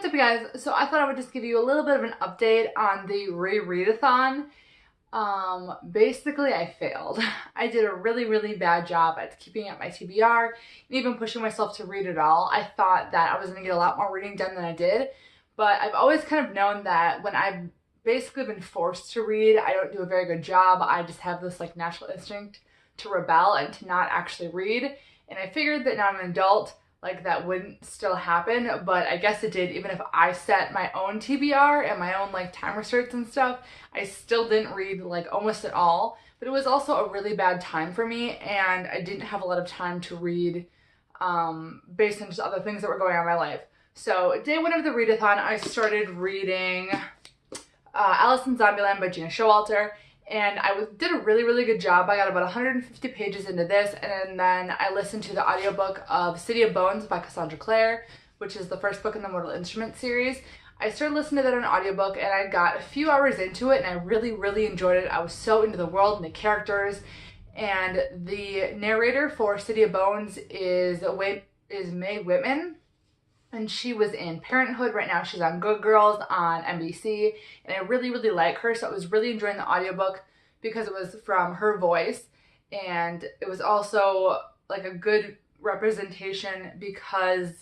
up, you guys? So I thought I would just give you a little bit of an update on the ReReadAthon. Basically I failed. I did a really bad job at keeping up my TBR and even pushing myself to read it all. I thought that I was going to get a lot more reading done than I did, but I've always kind of known that when I've basically been forced to read, I don't do a very good job. I just have this like natural instinct to rebel and to not actually read. And I figured that now I'm an adult, like that wouldn't still happen, but I guess it did. Even if I set my own TBR and my own like time restraints and stuff, I still didn't read like almost at all. But it was also a really bad time for me, and I didn't have a lot of time to read based on just other things that were going on in my life. So day one of the readathon, I started reading Alice in Zombieland by Gina Showalter. And I did a really good job. I got about 150 pages into this, and then I listened to the audiobook of City of Bones by Cassandra Clare, which is the first book in the Mortal Instruments series. I started listening to that on audiobook, and I got a few hours into it, and I really enjoyed it. I was so into the world and the characters, and the narrator for City of Bones is Mae Whitman. And she was in Parenthood. Right now she's on Good Girls on NBC, and I really like her, so I was really enjoying the audiobook because it was from her voice, and it was also like a good representation because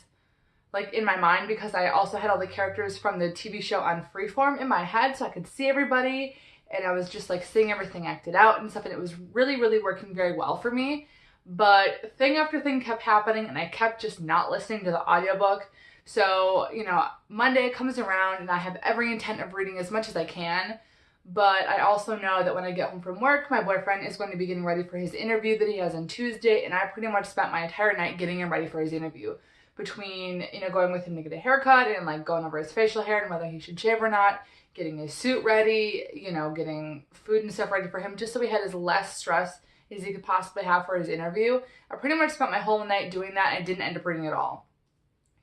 like in my mind, because I also had all the characters from the TV show on Freeform in my head, so I could see everybody, and I was just like seeing everything acted out and stuff, and it was really working very well for me. But thing after thing kept happening, and I kept just not listening to the audiobook. So, you know, Monday comes around and I have every intent of reading as much as I can, but I also know that when I get home from work, my boyfriend is going to be getting ready for his interview that he has on Tuesday, and I pretty much spent my entire night getting him ready for his interview. Between, you know, going with him to get a haircut and like going over his facial hair and whether he should shave or not, getting his suit ready, you know, getting food and stuff ready for him just so he had as less stress as he could possibly have for his interview. I pretty much spent my whole night doing that and didn't end up reading at all.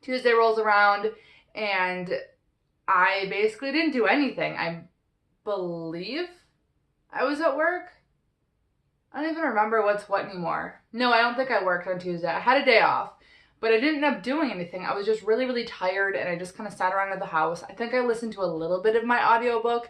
Tuesday rolls around and I basically didn't do anything. I believe I was at work. I don't even remember what's what anymore. No, I don't think I worked on Tuesday. I had a day off, but I didn't end up doing anything. I was just really tired, and I just kind of sat around at the house. I think I listened to a little bit of my audiobook,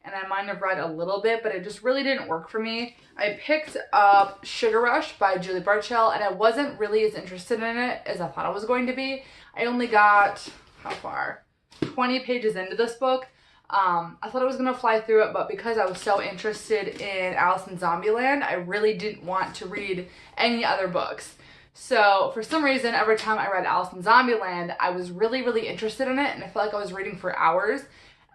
and I might have read a little bit, but it just really didn't work for me. I picked up Sugar Rush by Julie Burchill, and I wasn't really as interested in it as I thought I was going to be. I only got, how far? 20 pages into this book. I thought I was going to fly through it, but because I was so interested in Alice in Zombieland, I really didn't want to read any other books. So for some reason, every time I read Alice in Zombieland, I was really interested in it, and I felt like I was reading for hours.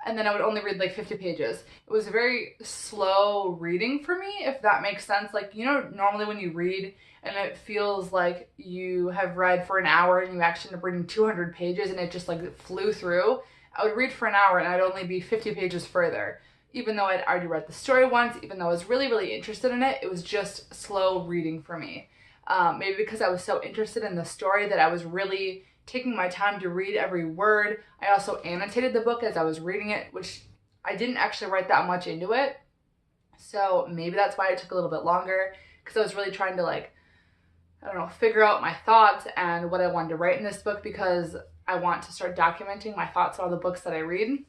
And then I would only read like 50 pages. It was very slow reading for me, if that makes sense. Like, you know, normally when you read and it feels like you have read for an hour and you actually end up reading 200 pages and it just like flew through, I would read for an hour and I'd only be 50 pages further. Even though I'd already read the story once, even though I was really interested in it, it was just slow reading for me. Maybe because I was so interested in the story that I was really taking my time to read every word. I also annotated the book as I was reading it, which I didn't actually write that much into it. So maybe that's why it took a little bit longer, because I was really trying to like, I don't know, figure out my thoughts and what I wanted to write in this book, because I want to start documenting my thoughts on all the books that I read.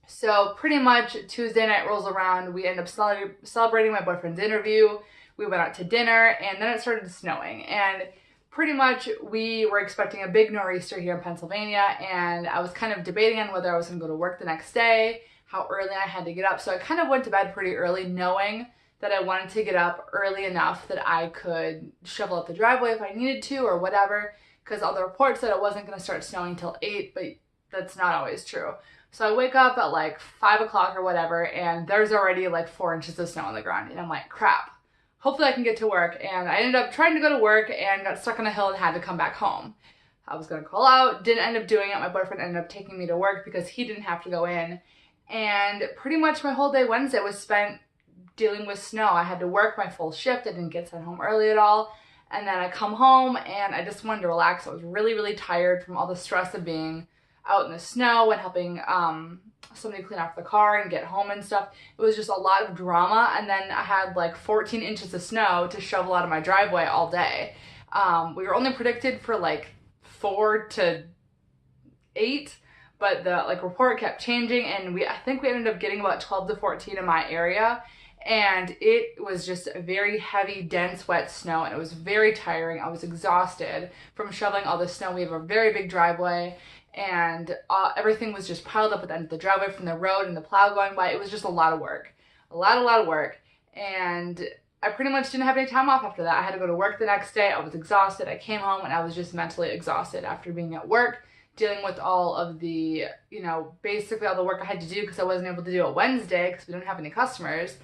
So pretty much Tuesday night rolls around, we end up celebrating my boyfriend's interview. We went out to dinner, and then it started snowing, and pretty much we were expecting a big nor'easter here in Pennsylvania, and I was kind of debating on whether I was going to go to work the next day, how early I had to get up. So I kind of went to bed pretty early, knowing that I wanted to get up early enough that I could shovel out the driveway if I needed to or whatever, because all the reports said it wasn't going to start snowing until 8, but that's not always true. So I wake up at like 5 o'clock or whatever, and there's already like 4 inches of snow on the ground, and I'm like, crap. Hopefully I can get to work, and I ended up trying to go to work and got stuck on a hill and had to come back home. I was going to call out, didn't end up doing it. My boyfriend ended up taking me to work because he didn't have to go in, and pretty much my whole day Wednesday was spent dealing with snow. I had to work my full shift. I didn't get sent home early at all, and then I come home and I just wanted to relax. I was really tired from all the stress of being out in the snow and helping somebody clean off the car and get home and stuff. It was just a lot of drama, and then I had like 14 inches of snow to shovel out of my driveway all day. We were only predicted for like 4 to 8, but the report kept changing, and I think we ended up getting about 12 to 14 in my area, and it was just a very heavy, dense, wet snow, and it was very tiring. I was exhausted from shoveling all the snow. We have a very big driveway, and everything was just piled up at the end of the driveway from the road and the plow going by. It was just a lot of work, a lot of work, and I pretty much didn't have any time off after that. I had to go to work the next day. I was exhausted. I came home and I was just mentally exhausted after being at work, dealing with all of the, basically all the work I had to do because I wasn't able to do it Wednesday because we didn't have any customers.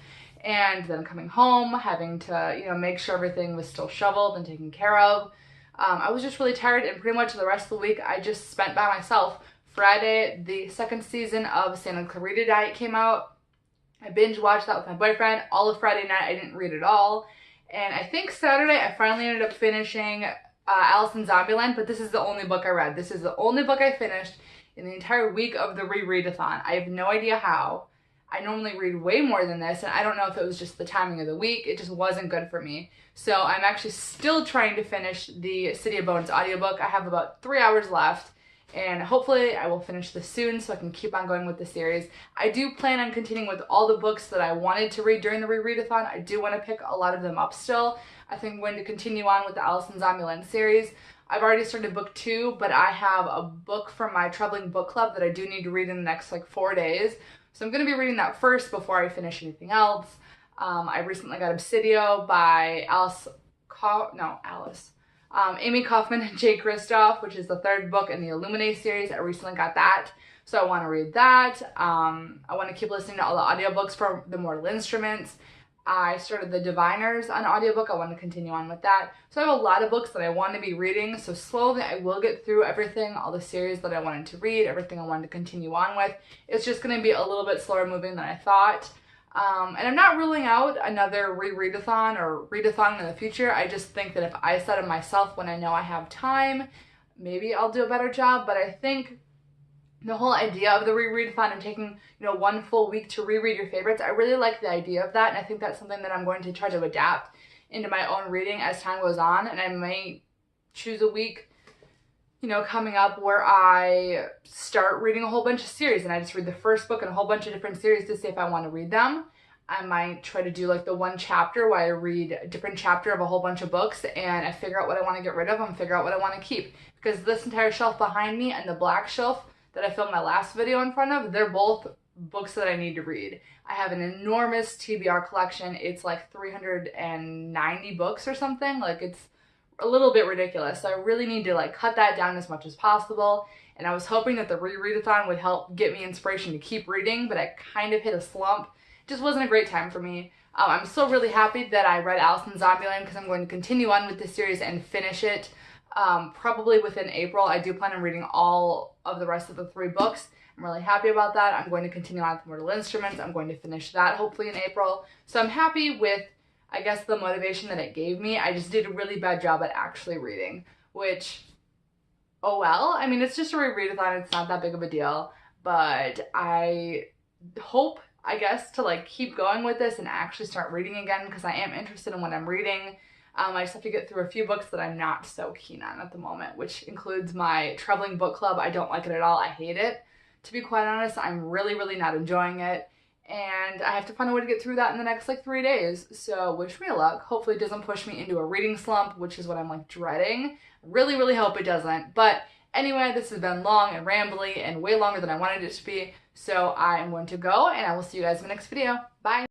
And then coming home, having to, make sure everything was still shoveled and taken care of. I was just really tired, and pretty much the rest of the week I just spent by myself. Friday, the second season of Santa Clarita Diet came out. I binge watched that with my boyfriend. All of Friday night, I didn't read at all. And I think Saturday, I finally ended up finishing Alice in Zombieland, but this is the only book I read. This is the only book I finished in the entire week of the ReReadAthon. I have no idea how. I normally read way more than this, and I don't know if it was just the timing of the week. It just wasn't good for me. So I'm actually still trying to finish the City of Bones audiobook. I have about 3 hours left, and hopefully I will finish this soon so I can keep on going with the series. I do plan on continuing with all the books that I wanted to read during the ReReadAthon. I do want to pick a lot of them up still. I think I'm going to continue on with the Alice in Zombieland series. I've already started book 2, but I have a book from my traveling book club that I do need to read in the next 4 days. So I'm going to be reading that first before I finish anything else. I recently got Obsidio by Amy Kaufman and Jay Kristoff, which is the 3rd book in the Illuminae series. I recently got that, so I want to read that. I want to keep listening to all the audiobooks for the Mortal Instruments. I started The Diviners on audiobook. I want to continue on with that. So I have a lot of books that I want to be reading, so slowly I will get through everything, all the series that I wanted to read, everything I wanted to continue on with. It's just going to be a little bit slower moving than I thought. And I'm not ruling out another ReReadAthon or readathon in the future. I just think that if I set it myself when I know I have time, maybe I'll do a better job. But I think the whole idea of the ReReadAthon and taking, 1 full week to reread your favorites, I really like the idea of that, and I think that's something that I'm going to try to adapt into my own reading as time goes on, and I might choose a week, coming up where I start reading a whole bunch of series, and I just read the first book in a whole bunch of different series to see if I want to read them. I might try to do the one chapter where I read a different chapter of a whole bunch of books, and I figure out what I want to get rid of and figure out what I want to keep, because this entire shelf behind me and the black shelf that I filmed my last video in front of, they're both books that I need to read. I have an enormous TBR collection. It's 390 books or something. It's a little bit ridiculous. So I really need to cut that down as much as possible. And I was hoping that the ReReadAthon would help get me inspiration to keep reading, but I kind of hit a slump. It just wasn't a great time for me. I'm still really happy that I read Alice in Zombieland because I'm going to continue on with this series and finish it. Probably within April. I do plan on reading all of the rest of the 3 books. I'm really happy about that. I'm going to continue on with Mortal Instruments. I'm going to finish that hopefully in April. So I'm happy with, I guess, the motivation that it gave me. I just did a really bad job at actually reading, which, oh well. I mean, it's just a ReReadAthon. It's not that big of a deal. But I hope, I guess, to keep going with this and actually start reading again because I am interested in what I'm reading. I just have to get through a few books that I'm not so keen on at the moment, which includes my traveling book club. I don't like it at all. I hate it. To be quite honest, I'm really, really not enjoying it. And I have to find a way to get through that in the next 3 days. So wish me luck. Hopefully it doesn't push me into a reading slump, which is what I'm dreading. Really, really hope it doesn't. But anyway, this has been long and rambly and way longer than I wanted it to be. So I am going to go, and I will see you guys in the next video. Bye.